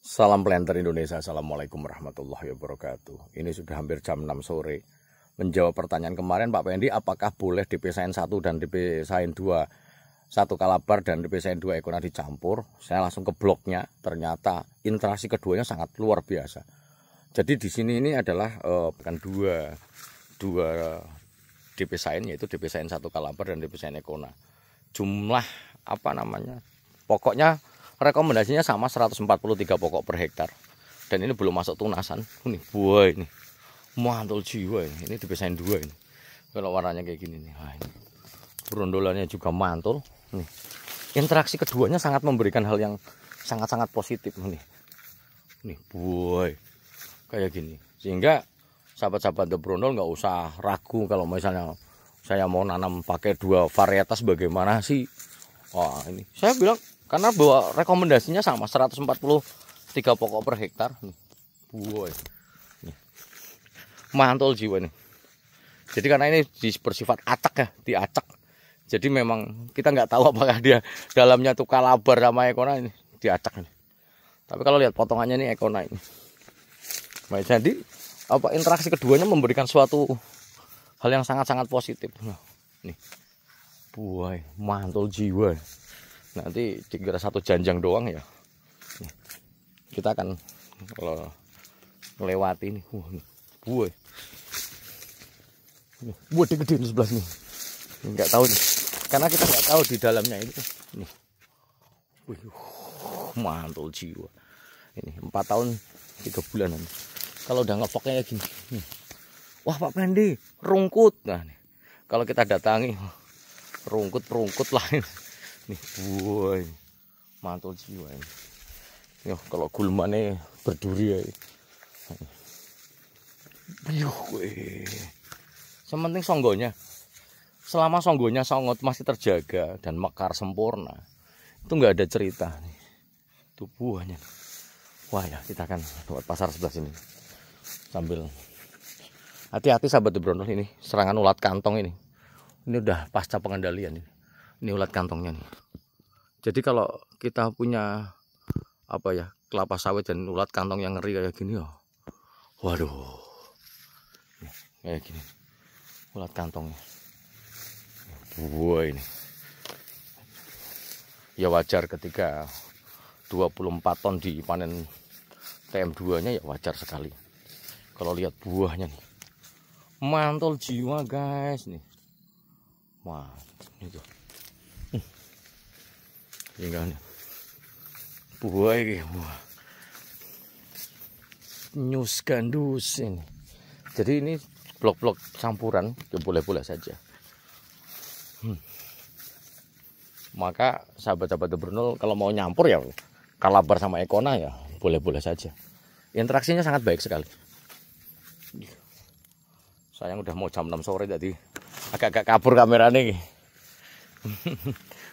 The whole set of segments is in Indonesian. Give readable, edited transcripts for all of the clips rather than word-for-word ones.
Salam planter Indonesia, Assalamualaikum warahmatullahi wabarakatuh. Ini sudah hampir jam 6 sore. Menjawab pertanyaan kemarin Pak Pendi, apakah boleh DP Sain 1 dan DP Sain 2, satu kalabar dan DP Sain 2 ekona dicampur? Saya langsung ke blognya, ternyata interaksi keduanya sangat luar biasa. Jadi di sini ini adalah bukan dua DP Sain, yaitu DP Sain 1 kalabar dan DP Sain ekona. Jumlah pokoknya rekomendasinya sama 143 pokok per hektar. Dan ini belum masuk tunasan. Ini buah ini. Mantul jiwa ini. Ini DP Sain 2 ini. Kalau warnanya kayak gini nih. Nah, ini. Berondolannya juga mantul. Nih. Interaksi keduanya sangat memberikan hal yang sangat-sangat positif nih. Nih buah kayak gini. Sehingga sahabat-sahabat The Brondol nggak usah ragu kalau misalnya saya mau nanam pakai dua varietas bagaimana sih. Wah, ini saya bilang karena bahwa rekomendasinya sama 143 pokok per hektar nih. Buah. Nih. Mantul jiwa nih. Jadi karena ini bersifat acak ya, diacak. Jadi memang kita nggak tahu apakah dia dalamnya tuh kalabar sama ekona ini diacak nih. Tapi kalau lihat potongannya ini ekona ini. Baik, jadi interaksi keduanya memberikan suatu hal yang sangat-sangat positif. Nah, nih. Buah, mantul jiwa. Nanti dikira satu janjang doang ya. Nih. Kita akan kalau melewati ini. Buah. Buah gede di sebelah sini. Enggak tahu nih. Karena kita nggak tahu di dalamnya ini. Nih. Mantul jiwa. Ini 4 tahun 3 bulanan. Kalau udah ngevok kayak gini. Nih. Wah Pak Pendi, rungkut. Nah, nih. Kalau kita datangi rungkut lah ini. Nih, buah. Mantul jiwa ini. Yo, kalau gulmane berduri ya. Sementing songgonya. Selama songgonya songot masih terjaga dan mekar sempurna, itu nggak ada cerita nih. Itu buahnya. Wah ya, kita akan buat pasar sebelah sini. Sambil hati-hati sahabat The Brondol, ini serangan ulat kantong ini. Ini udah pasca pengendalian ini. Ini ulat kantongnya nih. Jadi kalau kita punya kelapa sawit dan ulat kantong yang ngeri kayak gini ya. Waduh. Nih, kayak gini. Ulat kantongnya. Buah ini. Ya wajar ketika 24 ton dipanen TM2-nya ya wajar sekali. Kalau lihat buahnya nih. Mantul jiwa guys nih. Wah, itu. Hingga nih. Buah ini buah. Nyus gandus ini. Jadi ini blok-blok campuran ya boleh-boleh saja. Maka sahabat-sahabat The Brondol kalau mau nyampur ya kalabar sama ekona ya boleh-boleh saja. Interaksinya sangat baik sekali. Sayang udah mau jam 6 sore jadi agak-agak kabur kameranya nih.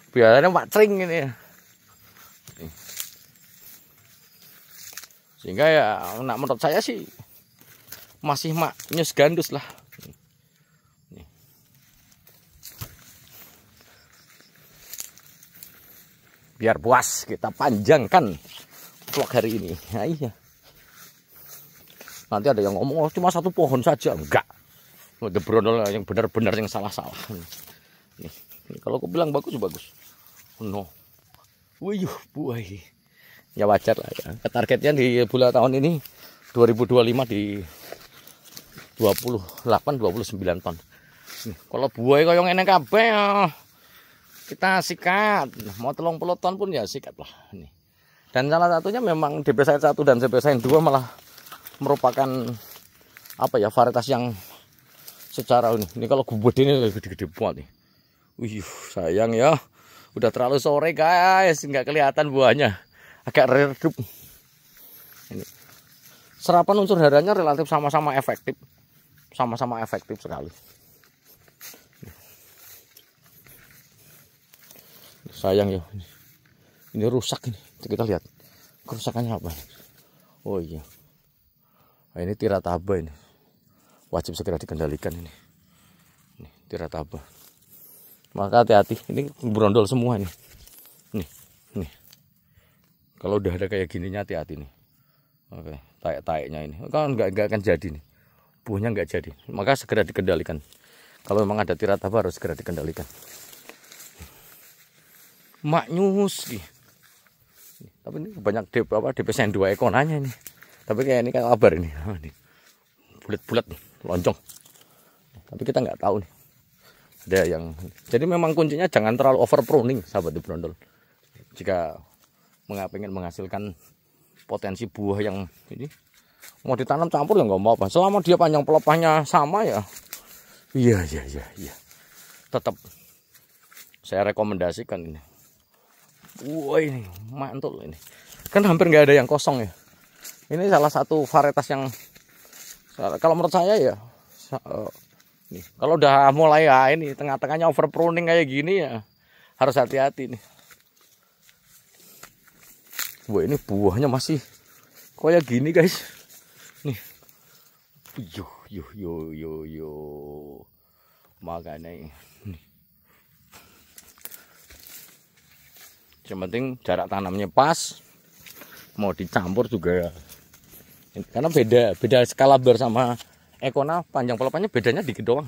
Biasanya Pak Cring ini ya. Sehingga ya menurut saya sih masih nyus gandus lah. Biar puas kita panjangkan vlog hari ini. Nah, iya. Nanti ada yang ngomong oh, cuma satu pohon saja. Enggak. The Brondol yang benar-benar yang salah-salah. Nih, kalau aku bilang bagus bagus. No. Wih, buah. Ya wajar lah ya. Targetnya di bulan tahun ini 2025 di 29 ton. Nih, kalau buah kaya ngene kabeh ya. Kita sikat, mau 30 ton pun ya sikat lah. Nih. Dan salah satunya memang DP Sain 1 dan DP Sain 2 malah merupakan varietas yang secara ini kalau gede ini gede-gede banget nih. Wih, sayang ya. Udah terlalu sore guys, nggak kelihatan buahnya. Agak redup. Ini. Serapan unsur hariannya relatif sama-sama efektif. Sama-sama efektif sekali. Sayang ya, ini rusak ini. Kita lihat kerusakannya apa. Oh iya, nah, ini tirataba ini. Wajib segera dikendalikan ini. Nih, tirataba. Maka hati-hati. Ini brondol semua nih. Nih. Kalau udah ada kayak gininya hati-hati nih. Oke, taek-taeknya ini kan nggak akan jadi nih. Buahnya nggak jadi. Maka segera dikendalikan. Kalau memang ada tirataba harus segera dikendalikan. Maknyus nih. Tapi ini banyak DPSN 2 ekonanya ini. Tapi kayak ini kayak kabar ini. Bulat-bulat nih, lonjong. Tapi kita nggak tahu nih. Ada yang jadi memang kuncinya jangan terlalu over pruning sahabat di brondol. Jika ingin menghasilkan potensi buah yang ini mau ditanam campur ya nggak mau apa. Selama dia panjang pelepahnya sama ya. Iya. Tetap saya rekomendasikan ini. Wah ini mantul ini. Kan hampir nggak ada yang kosong ya. Ini salah satu varietas yang kalau menurut saya ya. Nih, kalau udah mulai ya ini tengah-tengahnya over pruning kayak gini ya harus hati-hati nih. Wah ini buahnya masih kayak gini guys. Nih, yo. Makanya ini. Yang penting jarak tanamnya pas. Mau dicampur juga. Karena beda skala bersama Ekona panjang pelepahnya bedanya dikit doang.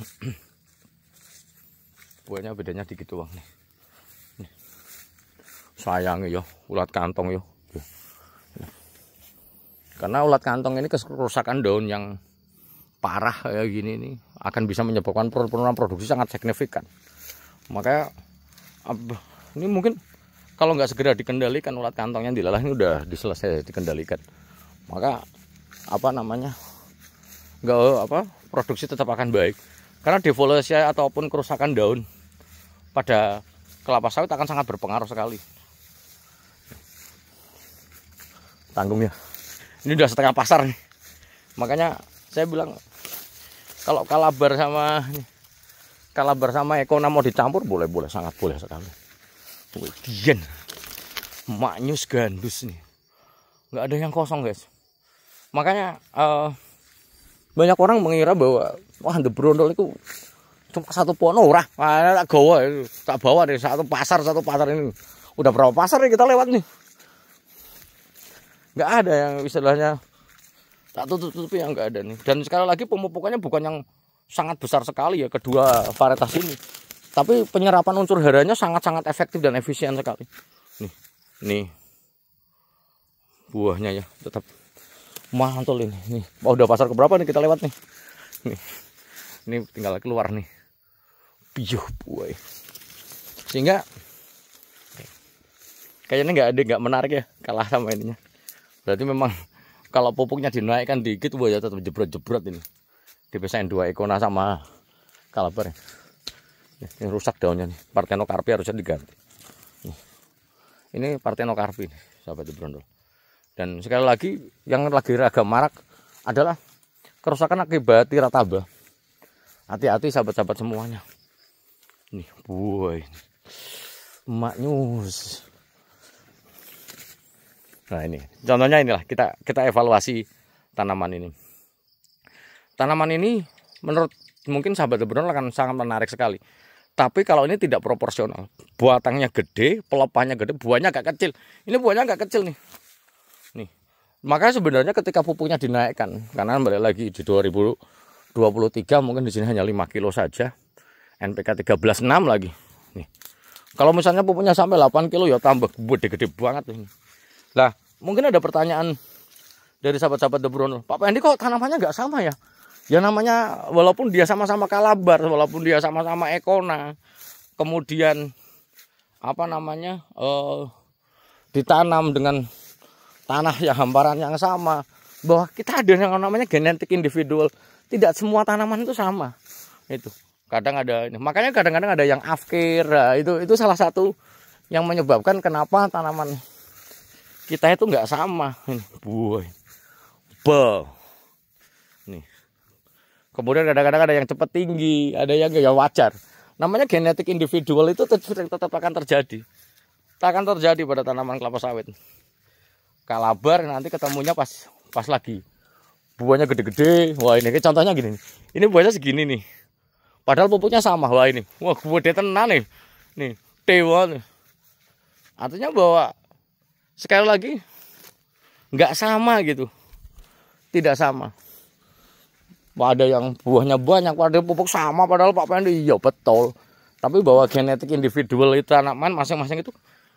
Buahnya bedanya dikit doang nih. Sayang ya ulat kantong yo. Karena ulat kantong ini kerusakan daun yang parah kayak gini nih akan bisa menyebabkan penurunan produksi sangat signifikan. Makanya ini mungkin kalau nggak segera dikendalikan ulat kantongnya dilalah ini udah diselesai dikendalikan. Maka produksi tetap akan baik karena defoliasi ataupun kerusakan daun pada kelapa sawit akan sangat berpengaruh sekali. Tanggung ya, ini udah setengah pasar nih, makanya saya bilang kalau kalabar sama Ekona mau dicampur boleh sangat boleh sekali. Dian maknyus gandus nih, nggak ada yang kosong guys. Makanya banyak orang mengira bahwa wah the brondol itu cuma satu pohon ora. Tak gawa tak bawa dari satu pasar ini. Udah berapa pasar nih kita lewat nih. Nggak ada yang istilahnya tak tutup-tutupi yang nggak ada nih. Dan sekali lagi pemupukannya bukan yang sangat besar sekali ya kedua varietas ini. Tapi penyerapan unsur haranya sangat-sangat efektif dan efisien sekali. Nih buahnya ya tetap mantul ini. Nih, udah pasar keberapa nih kita lewat nih. Ini tinggal keluar nih. Piyuh buah. Sehingga kayaknya nggak menarik ya kalah sama ininya. Berarti memang kalau pupuknya dinaikkan dikit buah ya tetap jebrot-jebrot ini. DPSN 2 Ekona sama kalabar. Ini rusak daunnya nih. Parthenocarpy harusnya diganti. Ini Parthenocarpy nih, sahabat di brondol. Dan sekali lagi yang lagi agak marak adalah kerusakan akibat tirataba. Hati-hati sahabat-sahabat semuanya. Nih buah ini. Maknyus. Nah ini contohnya inilah kita evaluasi tanaman ini. Tanaman ini menurut mungkin sahabat brondol akan sangat menarik sekali. Tapi kalau ini tidak proporsional, batangnya gede, pelepahnya gede, buahnya agak kecil. Ini buahnya agak kecil nih. Makanya sebenarnya ketika pupuknya dinaikkan, karena balik lagi di 2023 mungkin di sini hanya 5 kilo saja, NPK 13,6 lagi. Nih, kalau misalnya pupuknya sampai 8 kilo ya tambah gede-gede banget ini. Lah, mungkin ada pertanyaan dari sahabat-sahabat The Brondol, Pak Pendi kok tanamannya nggak sama ya? Ya namanya walaupun dia sama-sama kalabar, walaupun dia sama-sama Ekona, kemudian ditanam dengan tanah yang hamparan yang sama, bahwa kita ada yang namanya genetik individual. Tidak semua tanaman itu sama. Itu kadang ada ini. Makanya kadang-kadang ada yang afkir. Nah, itu salah satu yang menyebabkan kenapa tanaman kita itu nggak sama. Ini buah. Nih. Kemudian kadang-kadang ada yang cepat tinggi, ada yang ya wajar. Namanya genetik individual itu tetap akan terjadi. Akan terjadi pada tanaman kelapa sawit. Kalabar nanti ketemunya pas lagi buahnya gede-gede. Wah ini contohnya gini. Ini buahnya segini nih. Padahal pupuknya sama. Wah ini. Wah gede tenan nih. Nih dewa nih. Artinya bahwa sekali lagi nggak sama gitu. tidak sama. Ada yang buahnya banyak, ada pupuk sama, padahal Pak Pendi iya betul. Tapi bahwa genetik individual itu tanaman masing-masing itu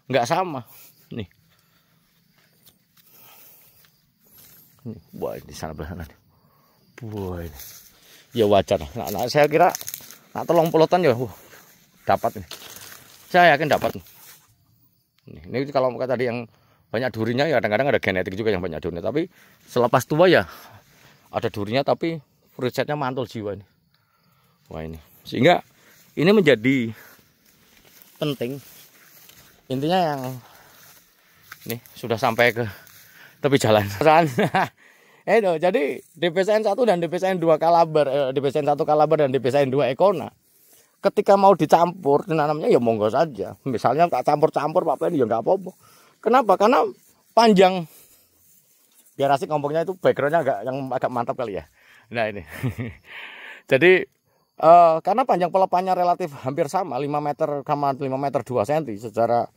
nggak sama. Nih. Wah, di sana belah sana. Wah, ini. Ya wajar. Nah, saya kira nak 30 ton ya dapat nih. Saya yakin dapat nih. Ini kalau tadi yang banyak durinya ya kadang-kadang ada genetik juga yang banyak durinya. Tapi selepas tua ya ada durinya tapi fruit setnya mantul jiwa ini. Wah ini. Sehingga ini menjadi penting. Intinya yang ini sudah sampai ke tepi jalan. Jadi DPSN 1 dan DPSN 2 Kalabar, DPSN 1 Kalabar dan DPSN 2 Ekona, ketika mau dicampur tanamnya ya monggo saja. Misalnya tak campur-campur Pak Pendi ya nggak apa-apa. Kenapa? Karena panjang. Biar asik ngomongnya itu backgroundnya agak mantap kali ya. Nah ini. Jadi karena panjang pelepannya relatif hampir sama 5 meter sama 5 meter 2 cm secara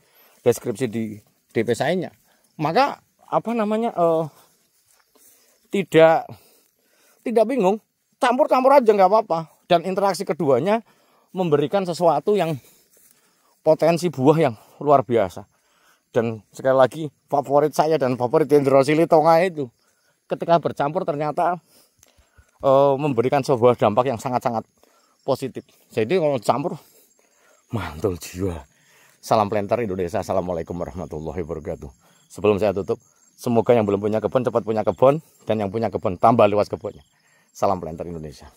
deskripsi di DPSN-nya. Maka apa namanya tidak bingung, campur-campur aja nggak apa-apa. Dan interaksi keduanya memberikan sesuatu yang potensi buah yang luar biasa. Dan sekali lagi favorit saya dan favorit Dendrosili tonga itu ketika bercampur ternyata memberikan sebuah dampak yang sangat-sangat positif. Jadi kalau campur mantul jiwa. Salam planter Indonesia. Assalamualaikum warahmatullahi wabarakatuh. Sebelum saya tutup, semoga yang belum punya kebun cepat punya kebun dan yang punya kebun tambah luas kebunnya. Salam planter Indonesia.